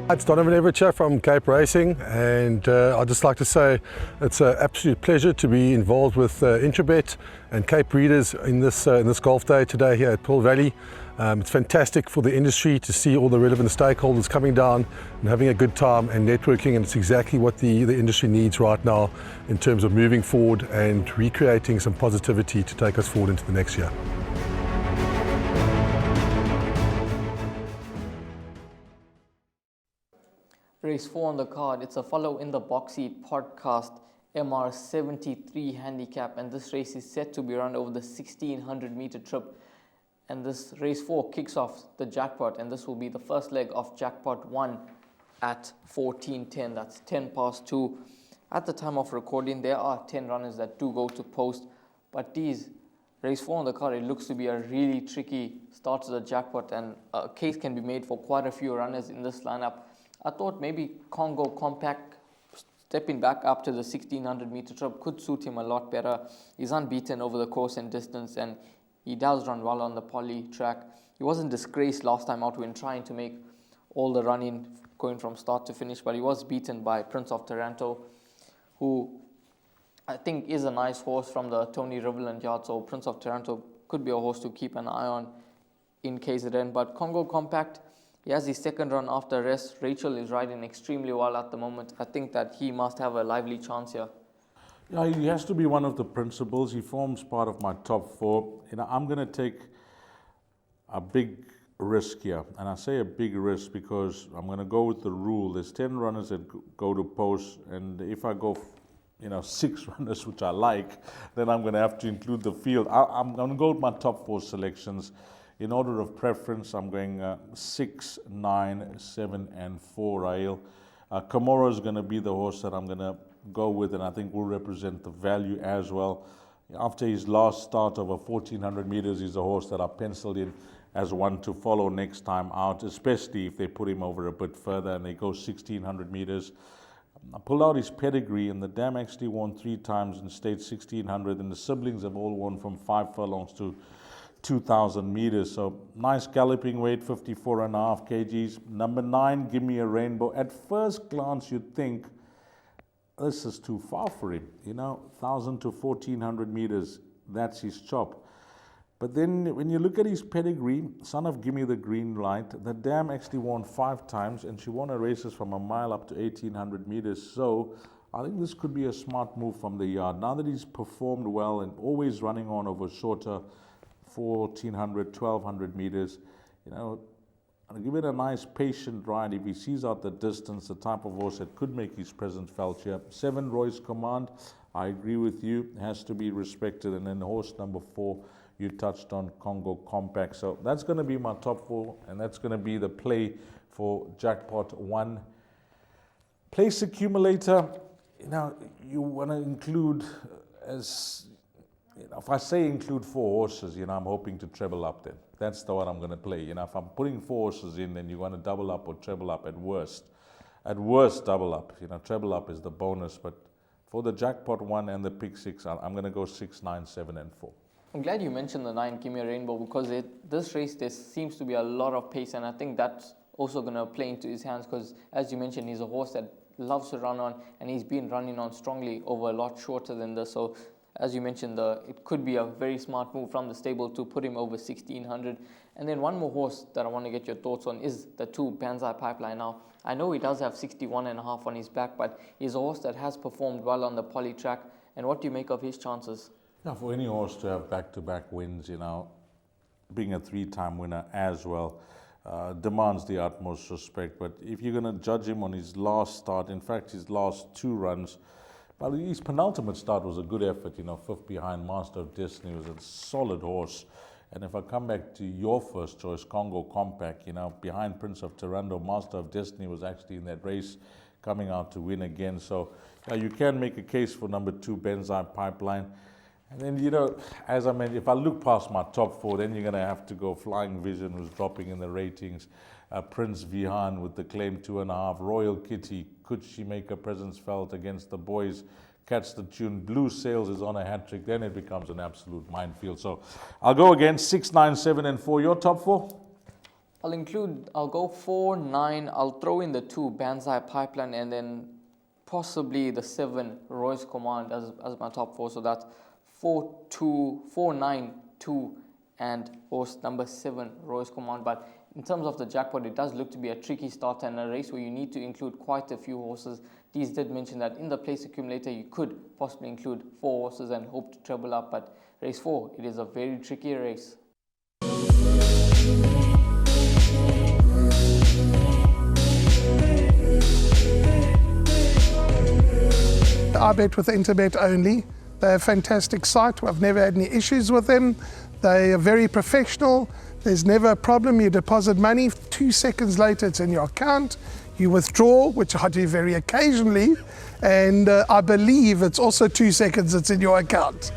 It's Donovan Everett from Cape Racing, and I'd just like to say it's an absolute pleasure to be involved with Intrabet and Cape Breeders in this golf day today here at Pearl Valley. It's fantastic for the industry to see all the relevant stakeholders coming down and having a good time and networking, and it's exactly what the industry needs right now in terms of moving forward and recreating some positivity to take us forward into the next year. Race 4 on the card. It's a Follow in the Boxy podcast MR73 handicap, and this race is set to be run over the 1600 meter trip. And this race 4 kicks off the jackpot, and this will be the first leg of jackpot 1 at 14:10. That's 10 past 2. At the time of recording, there are 10 runners that do go to post, but these race 4 on the card, it looks to be a really tricky start to the jackpot, and a case can be made for quite a few runners in this lineup. I thought maybe Congo Compact stepping back up to the 1600 meter trip could suit him a lot better. He's unbeaten over the course and distance, and he does run well on the poly track. He wasn't disgraced last time out when trying to make all the running going from start to finish, but he was beaten by Prince of Taranto, who I think is a nice horse from the Tony Riverland yard. So Prince of Taranto could be a horse to keep an eye on in KZN. But Congo Compact, he has his second run after rest. Rachel is riding extremely well at the moment. I think that he must have a lively chance here. Yeah, he has to be one of the principals. He forms part of my top 4. I'm going to take a big risk here. And I say a big risk because I'm going to go with the rule. There's 10 runners that go to post. And if I go, 6 runners, which I like, then I'm going to have to include the field. I'm going to go with my top 4 selections. In order of preference, I'm going 6, 9, 7, and 4, Raheel. Komoro is going to be the horse that I'm going to go with, and I think will represent the value as well. After his last start over 1400 meters, he's a horse that I penciled in as one to follow next time out, especially if they put him over a bit further and they go 1600 meters. I pulled out his pedigree, and the dam actually won 3 times in state 1600, and the siblings have all won from 5 furlongs to 2,000 meters. So nice galloping weight, 54.5 kgs. Number 9, Give Me a Rainbow. At first glance, you'd think this is too far for him. 1,000 to 1,400 meters, that's his chop. But then when you look at his pedigree, son of Gimme the Green Light, the dam actually won 5 times, and she won her races from a mile up to 1,800 meters. So I think this could be a smart move from the yard. Now that he's performed well and always running on over shorter 1,400, 1,200 meters, I'll give it a nice patient ride. If he sees out the distance, the type of horse that could make his presence felt here. 7, Roy's Command, I agree with you, has to be respected. And then horse number 4, you touched on, Congo Compact. So that's going to be my top 4, and that's going to be the play for jackpot 1. Place accumulator, you want to include if I say include 4 horses, I'm hoping to treble up then. That's the one I'm going to play. If I'm putting 4 horses in, then you want to double up or treble up at worst. At worst, double up. Treble up is the bonus. But for the jackpot 1 and the pick 6, I'm going to go 6, 9, 7, and 4. I'm glad you mentioned the 9, Give Me a Rainbow, because this race, there seems to be a lot of pace, and I think that's also going to play into his hands because, as you mentioned, he's a horse that loves to run on, and he's been running on strongly over a lot shorter than this. So as you mentioned, it could be a very smart move from the stable to put him over 1600. And then one more horse that I want to get your thoughts on is the 2, Banzai Pipeline. Now, I know he does have 61.5 on his back, but he's a horse that has performed well on the poly track. And what do you make of his chances? Yeah, for any horse to have back-to-back wins, being a 3-time winner as well, demands the utmost respect. But if you're going to judge him on his last start, in fact, his last 2 runs, but his penultimate start was a good effort, 5th behind Master of Destiny, was a solid horse. And if I come back to your first choice, Congo Compact, behind Prince of Taranto, Master of Destiny was actually in that race coming out to win again. So you can make a case for number 2, Banzai Pipeline. And then, as I mentioned, if I look past my top 4, then you're going to have to go Flying Vision, who's dropping in the ratings. Prince Vihan with the claim 2.5. Royal Kitty, could she make her presence felt against the boys? Catch the Tune. Blue Sails is on a hat trick. Then it becomes an absolute minefield. So I'll go again, 6, 9, 7, and 4. Your top 4? I'll go 4, 9, I'll throw in the 2 Banzai Pipeline, and then possibly the 7 Royce Command as my top 4. So that's 4, 2, 4, 9, 2, and horse number 7 Royce Command. But in terms of the jackpot, it does look to be a tricky start and a race where you need to include quite a few horses. Dees did mention that in the place accumulator you could possibly include 4 horses and hope to treble up, but race 4, it is a very tricky race. I bet with Interbet only. They're a fantastic site. I've never had any issues with them. They are very professional. There's never a problem. You deposit money, 2 seconds later it's in your account. You withdraw, which I do very occasionally, and I believe it's also 2 seconds it's in your account.